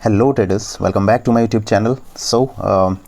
Hello traders, welcome back to my YouTube channel.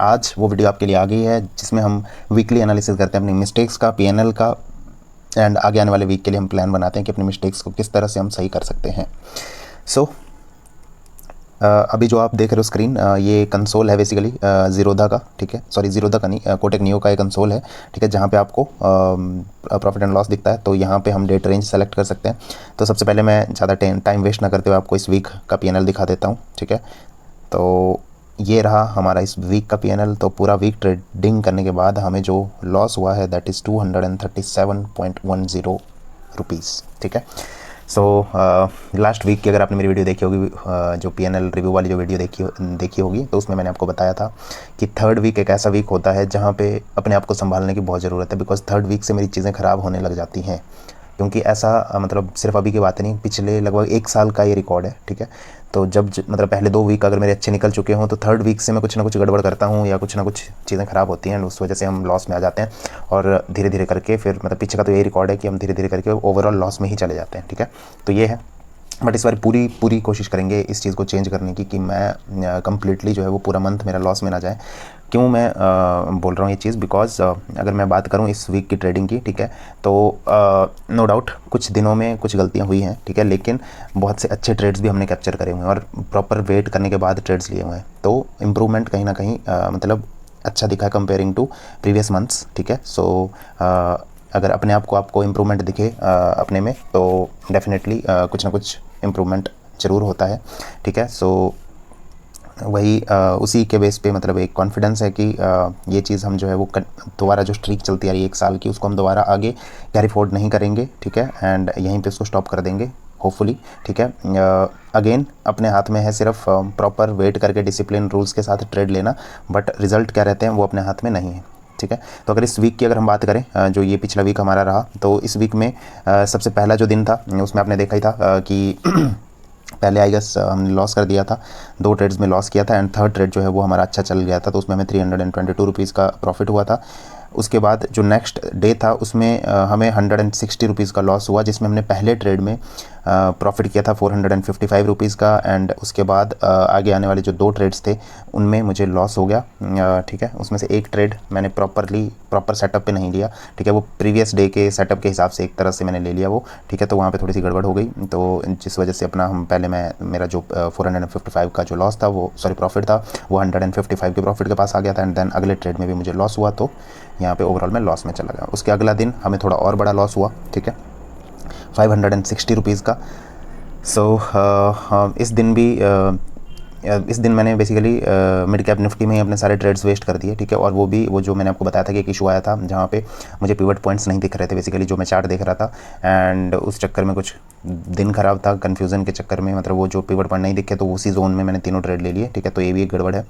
आज वो video आपके लिए आ गई है जिसमें हम वीकली एनालिसिस करते हैं अपनी मिस्टेक्स का, पीएनएल का, एंड आगे आने वाले वीक के लिए हम प्लान बनाते हैं कि अपनी मिस्टेक्स को किस तरह से हम सही कर सकते हैं। सो अभी जो आप देख रहे हो स्क्रीन, ये कंसोल है बेसिकली ज़ीरोधा का, ठीक है। सॉरी, ज़ीरोधा का नहीं, कोटक नियो का एक कंसोल है, ठीक है, जहाँ पे आपको प्रॉफिट एंड लॉस दिखता है। तो यहाँ पे हम डेट रेंज सेलेक्ट कर सकते हैं। तो सबसे पहले मैं ज़्यादा टाइम वेस्ट ना करते हुए आपको इस वीक का पीएनएल दिखा देता हूँ, ठीक है। तो ये रहा हमारा इस वीक का पीएनएल। तो पूरा वीक ट्रेडिंग करने के बाद हमें जो लॉस हुआ है दैट इज़ 237.10 रुपीज़, ठीक है। सो लास्ट वीक की अगर आपने मेरी वीडियो देखी होगी, जो पीएनएल रिव्यू वाली जो वीडियो देखी होगी, तो उसमें मैंने आपको बताया था कि थर्ड वीक एक ऐसा वीक होता है जहाँ पे अपने आप को संभालने की बहुत ज़रूरत है, बिकॉज थर्ड वीक से मेरी चीज़ें ख़राब होने लग जाती हैं। क्योंकि ऐसा मतलब सिर्फ अभी की बात नहीं, पिछले लगभग 1 साल का ये रिकॉर्ड है, ठीक है। तो जब मतलब पहले 2 वीक अगर मेरे अच्छे निकल चुके हों, तो थर्ड वीक से मैं कुछ ना कुछ गड़बड़ करता हूँ या कुछ ना कुछ चीज़ें ख़राब होती हैं, उस वजह से हम लॉस में आ जाते हैं। और धीरे धीरे करके फिर मतलब पीछे का तो यही रिकॉर्ड है कि हम धीरे धीरे करके ओवरऑल लॉस में ही चले जाते हैं, ठीक है। तो ये है, बट इस बार पूरी कोशिश करेंगे इस चीज़ को चेंज करने की कि मैं कंप्लीटली जो है वो पूरा मंथ मेरा लॉस में ना जाए। क्यों मैं बोल रहा हूँ ये चीज़, बिकॉज अगर मैं बात करूँ इस वीक की ट्रेडिंग की, ठीक है, तो नो डाउट कुछ दिनों में कुछ गलतियाँ हुई हैं, ठीक है, लेकिन बहुत से अच्छे ट्रेड्स भी हमने कैप्चर करे हुए हैं और प्रॉपर वेट करने के बाद ट्रेड्स लिए हुए हैं। तो इम्प्रूवमेंट कहीं ना कहीं मतलब अच्छा दिखा है कंपेयरिंग टू प्रीवियस मंथ्स, ठीक है। सो अगर अपने आप को आपको इम्प्रूवमेंट दिखे अपने में, तो डेफिनेटली कुछ ना कुछ इम्प्रूवमेंट ज़रूर होता है, ठीक है। सो वही उसी के बेस पे मतलब एक कॉन्फिडेंस है कि ये चीज़ हम जो है वो दोबारा जो स्ट्रीक चलती आ रही है 1 साल की, उसको हम दोबारा आगे कैरी फॉरवर्ड नहीं करेंगे, ठीक है, एंड यहीं पे उसको स्टॉप कर देंगे होपफुली, ठीक है। अगेन अपने हाथ में है सिर्फ प्रॉपर वेट करके डिसिप्लिन रूल्स के साथ ट्रेड लेना, बट रिजल्ट क्या रहते हैं वो अपने हाथ में नहीं है, ठीक है। तो अगर इस वीक की अगर हम बात करें, जो ये पिछला वीक हमारा रहा, तो इस वीक में सबसे पहला जो दिन था उसमें आपने देखा ही था कि पहले आई गेस हमने लॉस कर दिया था, 2 ट्रेड्स में लॉस किया था, एंड थर्ड ट्रेड जो है वो हमारा अच्छा चल गया था, तो उसमें हमें 322 रुपीज़ का प्रॉफिट हुआ था। उसके बाद जो नेक्स्ट डे था उसमें हमें 160 रुपीज़ का लॉस हुआ, जिसमें हमने पहले ट्रेड में प्रॉफिट किया था 455 रुपीज़ का, एंड उसके बाद आगे आने वाले जो 2 ट्रेड्स थे उनमें मुझे लॉस हो गया, ठीक है। उसमें से एक ट्रेड मैंने प्रॉपर सेटअप पे नहीं लिया, ठीक है, वो प्रीवियस डे के सेटअप के हिसाब से एक तरह से मैंने ले लिया वो, ठीक है। तो वहाँ पे थोड़ी सी गड़बड़ हो गई, तो जिस वजह से अपना हम पहले मेरा जो 455 का जो लॉस था वो प्रॉफिट था वो 155 के प्रॉफिट के पास आ गया था, एंड देन अगले ट्रेड में भी मुझे लॉस हुआ, तो यहाँ पे ओवरऑल में लॉस में चला गया। उसके अगला दिन हमें थोड़ा और बड़ा लॉस हुआ, ठीक है, 560 रुपीज़ का। इस दिन मैंने बेसिकली मिड कैप निफ्टी में ही अपने सारे ट्रेड्स वेस्ट कर दिए, ठीक है। और वो जो मैंने आपको बताया था कि एक इशू आया था जहाँ पे मुझे पिवट पॉइंट्स नहीं दिख रहे थे बेसिकली, जो मैं चार्ट देख रहा था, एंड उस चक्कर में कुछ दिन खराब था, कन्फ्यूज़न के चक्कर में, मतलब वो जो पिवट पॉइंट नहीं दिखे तो उसी जोन में मैंने तीनों ट्रेड ले लिए, ठीक है। तो ये भी एक गड़बड़ है।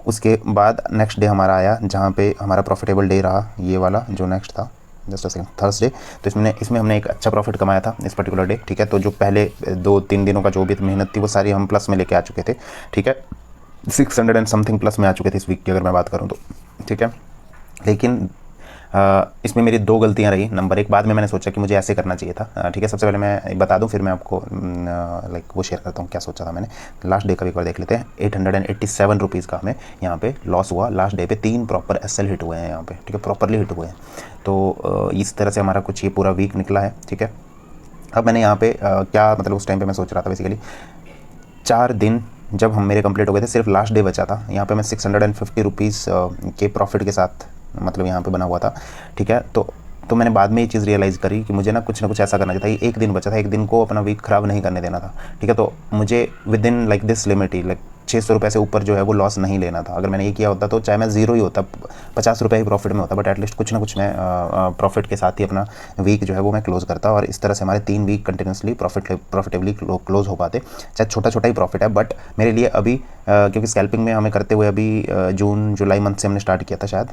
उसके बाद नेक्स्ट डे हमारा आया जहाँ पे हमारा प्रॉफिटेबल डे रहा, ये वाला जो नेक्स्ट था, जस्ट अ सेकंड, थर्सडे। तो इसमें हमने एक अच्छा प्रॉफिट कमाया था इस पर्टिकुलर डे, ठीक है। तो जो पहले 2-3 दिनों का जो भी मेहनत थी वो सारी हम प्लस में लेके आ चुके थे, ठीक है। 600 एंड समथिंग प्लस में आ चुके थे इस वीक की अगर मैं बात करूँ तो, ठीक है। लेकिन इसमें मेरी 2 गलतियां रही। नंबर 1, बाद में मैंने सोचा कि मुझे ऐसे करना चाहिए था, ठीक है। सबसे पहले मैं बता दूं, फिर मैं आपको लाइक वो शेयर करता हूँ क्या सोचा था मैंने। लास्ट डे का भी एक बार देख लेते हैं। 887 रुपीज़ का हमें यहाँ पे लॉस हुआ लास्ट डे पे। 3 प्रॉपर एसएल हिट हुए हैं यहाँ पे, ठीक है, प्रॉपरली हिट हुए हैं। तो इस तरह से हमारा कुछ ये पूरा वीक निकला है, ठीक है। अब मैंने यहाँ पे क्या मतलब उस टाइम पे मैं सोच रहा था बेसिकली 4 दिन जब हम मेरे कंप्लीट हो गए थे, सिर्फ लास्ट डे बचा था, यहाँ पे मैं 650 रुपीज़ के प्रॉफिट के साथ मतलब यहाँ पे बना हुआ था, ठीक है। तो मैंने बाद में ये चीज़ रियलाइज़ करी कि मुझे ना कुछ ऐसा करना चाहिए था। एक दिन बचा था, एक दिन को अपना वीक ख़राब नहीं करने देना था, ठीक है। तो मुझे with in like this limit he, like 600 रुपये से ऊपर जो है वो लॉस नहीं लेना था। अगर मैंने ये किया होता तो चाहे मैं ज़ीरो ही होता, 50 रुपये ही प्रॉफिट में होता, बट एटलीस्ट कुछ ना कुछ मैं प्रॉफिट के साथ ही अपना वीक जो है वो मैं क्लोज़ करता, और इस तरह से हमारे 3 वीक कंटिन्यूसली प्रॉफिटेबली क्लोज़ हो पाते। चाहे छोटा ही प्रॉफिट है, बट मेरे लिए अभी क्योंकि स्कैल्पिंग में हमें करते हुए अभी जून जुलाई मंथ से हमने स्टार्ट किया था शायद,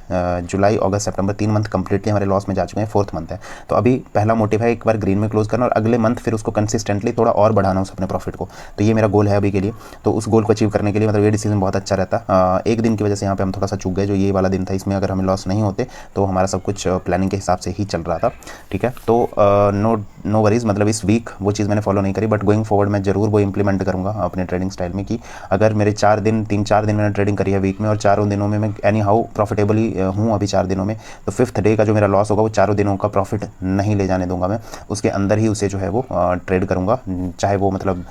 जुलाई अगस्त सितंबर 3 मंथ कंप्लीटली हमारे लॉस में जा चुके हैं, 4th मंथ है। तो अभी पहला मोटिव है एक बार ग्रीन में क्लोज करना, और अगले मंथ फिर उसको कंसिस्टेंटली थोड़ा और बढ़ाना उस अपने प्रॉफिट को। तो ये मेरा गोल है अभी के लिए। तो उस गोल को अचीव करने करने के लिए मतलब ये डिसीजन बहुत अच्छा रहता। एक दिन की वजह से यहाँ पे हम थोड़ा सा चूक गए, जो ये वाला दिन था, इसमें अगर हमें लॉस नहीं होते तो हमारा सब कुछ प्लानिंग के हिसाब से ही चल रहा था, ठीक है। तो नो वरीज़, मतलब इस वीक वो चीज़ मैंने फॉलो नहीं करी, बट गोइंग फॉरवर्ड मैं ज़रूर वो इंप्लीमेंट करूँगा अपने ट्रेडिंग स्टाइल में कि अगर मेरे 3-4 दिन मैंने ट्रेडिंग करी है वीक में और चारों दिनों में मैं एनी हाउ प्रॉफिटेबली हूँ अभी 4 दिनों में, तो 5th डे का जो मेरा लॉस होगा वो चारों दिनों का प्रॉफिट नहीं ले जाने दूंगा मैं, उसके अंदर ही उसे जो है वो ट्रेड करूँगा, चाहे वो मतलब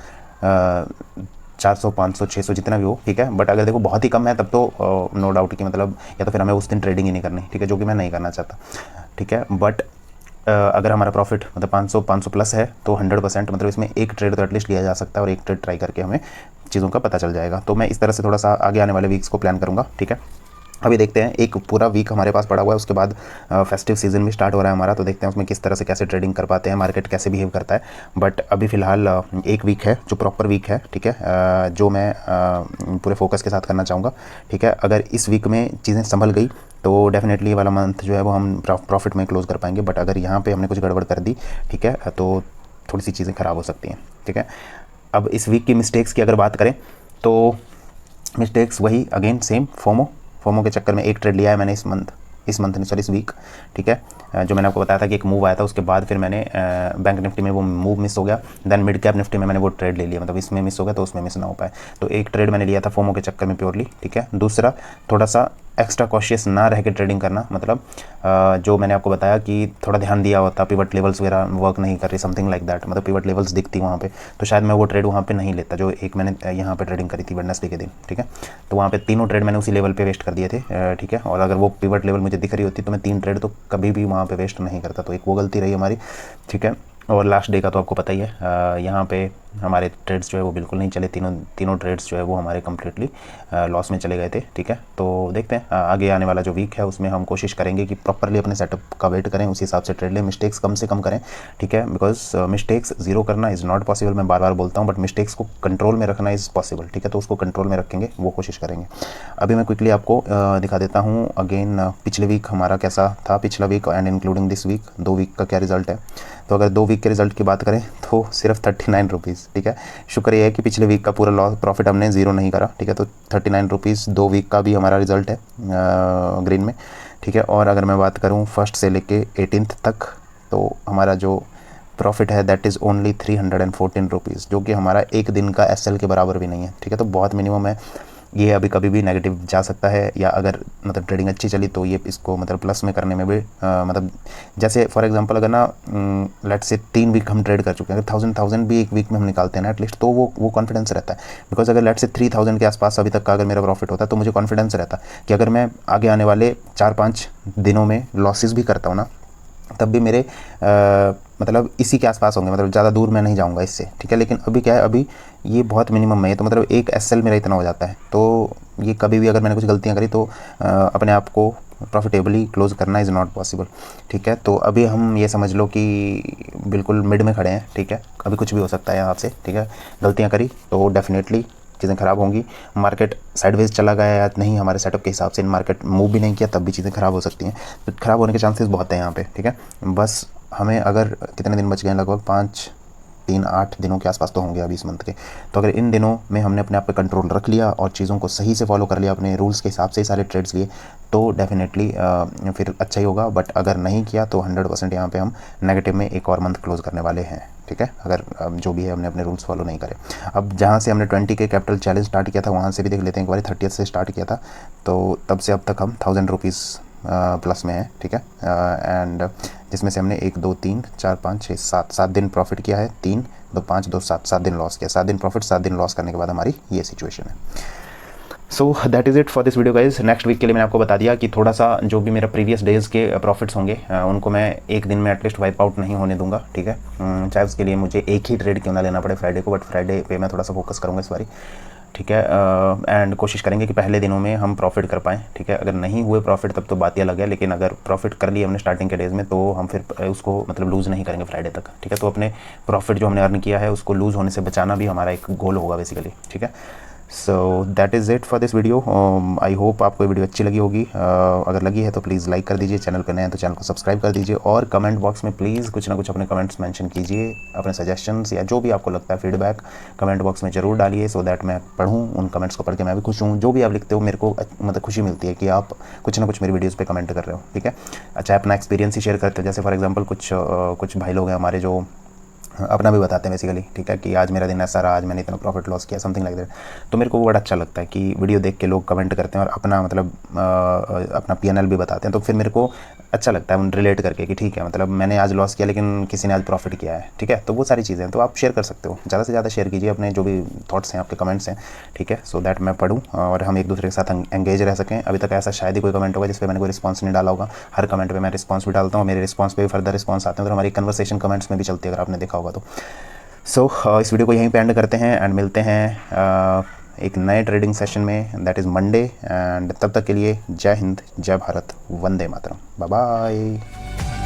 400 500 600 जितना भी हो, ठीक है। बट अगर देखो बहुत ही कम है तब तो नो डाउट कि मतलब या तो फिर हमें उस दिन ट्रेडिंग ही नहीं करनी, ठीक है, जो कि मैं नहीं करना चाहता, ठीक है। बट अगर हमारा प्रॉफिट मतलब 500 प्लस है तो 100% मतलब इसमें एक ट्रेड तो एटलीस्ट लिया जा सकता है और एक ट्रेड ट्राई करके हमें चीज़ों का पता चल जाएगा। तो मैं इस तरह से थोड़ा सा आगे आने वाले वीक्स को प्लान करूँगा, ठीक है। अभी देखते हैं, एक पूरा वीक हमारे पास पड़ा हुआ है, उसके बाद फेस्टिव सीजन भी स्टार्ट हो रहा है हमारा, तो देखते हैं उसमें किस तरह से कैसे ट्रेडिंग कर पाते हैं, मार्केट कैसे बिहेव करता है। बट अभी फ़िलहाल एक वीक है जो प्रॉपर वीक है, ठीक है, जो मैं पूरे फोकस के साथ करना चाहूँगा, ठीक है। अगर इस वीक में चीज़ें संभल गई तो डेफिनेटली ये वाला मंथ जो है वो हम प्रॉफिट में क्लोज़ कर पाएंगे। बट अगर यहाँ पे हमने कुछ गड़बड़ कर दी, ठीक है, तो थोड़ी सी चीज़ें ख़राब हो सकती हैं, ठीक है। अब इस वीक की मिस्टेक्स की अगर बात करें तो मिस्टेक्स वही अगेन सेम, फोमो के चक्कर में एक ट्रेड लिया है मैंने इस मंथ नहीं सॉरी इस वीक, ठीक है। जो मैंने आपको बताया था कि एक मूव आया था, उसके बाद फिर मैंने बैंक निफ्टी में वो मूव मिस हो गया, देन मिड कैप निफ्टी में मैंने वो ट्रेड ले लिया, मतलब इसमें मिस हो गया तो उसमें मिस ना हो पाए, तो एक ट्रेड मैंने लिया था फोमो के चक्कर में प्योरली, ठीक है। दूसरा, थोड़ा सा एक्स्ट्रा कॉशियस ना रह के ट्रेडिंग करना, मतलब जो मैंने आपको बताया कि थोड़ा ध्यान दिया होता, पिवट लेवल्स वगैरह वर्क नहीं कर रही, समथिंग लाइक दैट, मतलब पिवट लेवल्स दिखती वहाँ पे, तो शायद मैं वो ट्रेड वहाँ पे नहीं लेता जो एक मैंने यहाँ पे ट्रेडिंग करी थी वेडनेसडे के दिन, ठीक है। तो वहाँ पे तीनों ट्रेड मैंने उसी लेवल पे वेस्ट कर दिए थे, ठीक है। और अगर वो पिवट लेवल मुझे दिख रही होती तो मैं 3 ट्रेड तो कभी भी वहाँ पे वेस्ट नहीं करता, तो एक वो गलती रही हमारी, ठीक है। और लास्ट डे का तो आपको पता ही है, यहाँ पे हमारे ट्रेड्स जो है वो बिल्कुल नहीं चले, तीनों ट्रेड्स जो है वो हमारे कम्प्लीटली लॉस में चले गए थे, ठीक है। तो देखते हैं आगे आने वाला जो वीक है उसमें हम कोशिश करेंगे कि प्रॉपरली अपने सेटअप का वेट करें, उसी हिसाब से ट्रेड लें, मिस्टेक्स कम से कम करें, ठीक है। बिकॉज मिस्टेक्स ज़ीरो करना इज़ नॉट पॉसिबल, मैं बार बार बोलता हूँ, बट मिस्टेक्स को कंट्रोल में रखना इज़ पॉसिबल, ठीक है। तो उसको कंट्रोल में रखेंगे, वो कोशिश करेंगे। अभी मैं क्विकली आपको दिखा देता हूँ अगेन पिछले वीक हमारा कैसा था, पिछला week and including this week, 2 week का क्या रिजल्ट है। तो अगर 2 वीक के रिजल्ट की बात करें तो सिर्फ 39 रुपीज़, ठीक है। शुक्र ये है कि पिछले वीक का पूरा लॉस प्रॉफिट हमने ज़ीरो नहीं करा, ठीक है। तो 39 रुपीज़ 2 वीक का भी हमारा रिजल्ट है ग्रीन में, ठीक है। और अगर मैं बात करूँ फर्स्ट से लेके 18th तक, तो हमारा जो प्रॉफिट है दैट इज़ ओनली 314 रुपीज़, जो कि हमारा एक दिन का एसएल के बराबर भी नहीं है, ठीक है। तो बहुत मिनिमम है ये, अभी कभी भी नेगेटिव जा सकता है, या अगर मतलब ट्रेडिंग अच्छी चली तो ये इसको मतलब प्लस में करने में भी मतलब जैसे फॉर एग्जांपल अगर ना लेट्स से 3 वीक हम ट्रेड कर चुके हैं, अगर 1000 भी एक वीक में हम निकालते हैं ना एटलीस्ट, तो वो कॉन्फिडेंस रहता है। बिकॉज अगर लेट्स से 3000 के आसपास अभी तक का अगर मेरा प्रॉफिट होता है तो मुझे कॉन्फिडेंस रहता कि अगर मैं आगे आने वाले 4-5 दिनों में लॉसेस भी करता हूँ ना, तब भी मेरे मतलब इसी के आसपास होंगे, मतलब ज़्यादा दूर मैं नहीं जाऊंगा इससे, ठीक है। लेकिन अभी क्या है, अभी ये बहुत मिनिमम में है, तो मतलब एक एसएल मेरा इतना हो जाता है, तो ये कभी भी अगर मैंने कुछ गलतियां करी तो अपने आप को प्रॉफिटेबली क्लोज करना इज़ नॉट पॉसिबल, ठीक है। तो अभी हम ये समझ लो कि बिल्कुल मिड में खड़े हैं, ठीक है। अभी कुछ भी हो सकता है यहाँ से, ठीक है। गलतियाँ करी तो डेफिनेटली चीज़ें ख़राब होंगी, मार्केट साइडवेज चला गया या नहीं हमारे सेटअप के हिसाब से, मार्केट मूव भी नहीं किया तब भी चीज़ें ख़राब हो सकती हैं, तो ख़राब होने के चांसेस बहुत हैं यहाँ पे, ठीक है। बस हमें अगर कितने दिन बच गए हैं, लगभग 5-3-8 दिनों के आसपास तो होंगे अभी इस मंथ के, तो अगर इन दिनों में हमने अपने आप पे कंट्रोल रख लिया और चीज़ों को सही से फॉलो कर लिया, अपने रूल्स के हिसाब से ही सारे ट्रेड्स लिए, तो डेफिनेटली फिर अच्छा ही होगा। बट अगर नहीं किया तो 100% यहाँ पे हम नेगेटिव में एक और मंथ क्लोज करने वाले हैं, ठीक है। अगर जो भी है हमने अपने रूल्स फॉलो नहीं करे। अब जहाँ से हमने 20 के कैपिटल चैलेंज स्टार्ट किया था वहाँ से भी देख लेते हैं एक बार, 30th से स्टार्ट किया था, तो तब से अब तक हम 1000 रुपीज़ प्लस में है, ठीक है। एंड जिसमें से हमने 1 2 3 4 5 6 7 दिन प्रॉफिट किया है, 3 2 5 2 7 दिन लॉस किया, 7 दिन प्रॉफिट 7 दिन लॉस करने के बाद हमारी ये सिचुएशन है। So that is it for this video guys. Next week के लिए मैंने आपको बता दिया कि थोड़ा सा जो भी मेरा प्रीवियस डेज़ के प्रॉफिट्स होंगे उनको मैं एक दिन में एटलीस्ट वाइप आउट नहीं होने दूंगा, ठीक है। चाहे उसके लिए मुझे एक ही ट्रेड क्यों ना लेना पड़े फ्राइडे को, बट फ्राइडे पे मैं थोड़ा सा फोकस करूँगा इस बारी, ठीक है। एंड कोशिश करेंगे कि पहले दिनों में हम प्रॉफिट कर पाएँ, ठीक है। अगर नहीं हुए प्रॉफिट तब तो बात ही अलग है, लेकिन अगर प्रॉफिट कर लिए हमने स्टार्टिंग के डेज़ में तो हम फिर उसको मतलब लूज़ नहीं करेंगे फ्राइडे तक, ठीक है। तो अपने प्रॉफिट जो हमने अर्न किया है उसको लूज़ होने से बचाना भी हमारा एक गोल होगा बेसिकली, ठीक है। So that is it for this video. I hope आपको ये वीडियो अच्छी लगी होगी। अगर लगी है तो प्लीज़ लाइक कर दीजिए, चैनल पर नए हैं तो चैनल को सब्सक्राइब कर दीजिए, और कमेंट बॉक्स में प्लीज़ कुछ ना कुछ अपने कमेंट्स मेंशन कीजिए, अपने सजेशंस या जो भी आपको लगता है फीडबैक कमेंट बॉक्स में ज़रूर डालिए, सो दैट मैं पढ़ूँ उन कमेंट्स को, पढ़ के मैं भी खुश हूँ। जो भी आप लिखते हो मेरे को मतलब खुशी मिलती है कि आप कुछ ना कुछ मेरी वीडियोज़ पर कमेंट कर रहे हो, ठीक है। अच्छा, अपना एक्सपीरियंस ही शेयर करते हो, जैसे फॉर एग्जाम्पल कुछ भाई लोग हैं हमारे जो अपना भी बताते हैं बेसिकली, ठीक है, कि आज मेरा दिन ऐसा रहा, आज मैंने इतना प्रॉफिट लॉस किया, समथिंग लाइक दैट। तो मेरे को वो बड़ा अच्छा लगता है कि वीडियो देख के लोग कमेंट करते हैं और अपना मतलब अपना पीएनएल भी बताते हैं, तो फिर मेरे को अच्छा लगता है रिलेट करके कि ठीक है, मतलब मैंने आज लॉस किया लेकिन किसी ने आज प्रॉफिट किया है, ठीक है। तो वो सारी चीज़ें तो आप शेयर कर सकते हो, ज़्यादा से ज़्यादा शेयर कीजिए अपने जो भी थॉट्स हैं, आपके कमेंट्स हैं, ठीक है, सो दैट मैं पढ़ूँ और हम एक दूसरे के साथ एंगेज रह सकें। अभी तक ऐसा शायद ही कोई कमेंट होगा जिस पर मैंने कोई रिस्पॉन्स नहीं डाला होगा। हर कमेंट पे मैं रिस्पॉन्स भी डालता हूँ, मेरे रिस्पॉन्स पे भी फर्दर रिस्पॉन्स आते हैं, तो हमारी कन्वर्सेशन कमेंट्स में भी चलती है, अगर आपने देखा होगा तो। सो इस वीडियो को यहीं पे एंड करते हैं एंड मिलते हैं एक नए ट्रेडिंग सेशन में, दैट इज़ मंडे। एंड तब तक के लिए जय हिंद, जय भारत, वंदे मातरम, बाय बाय।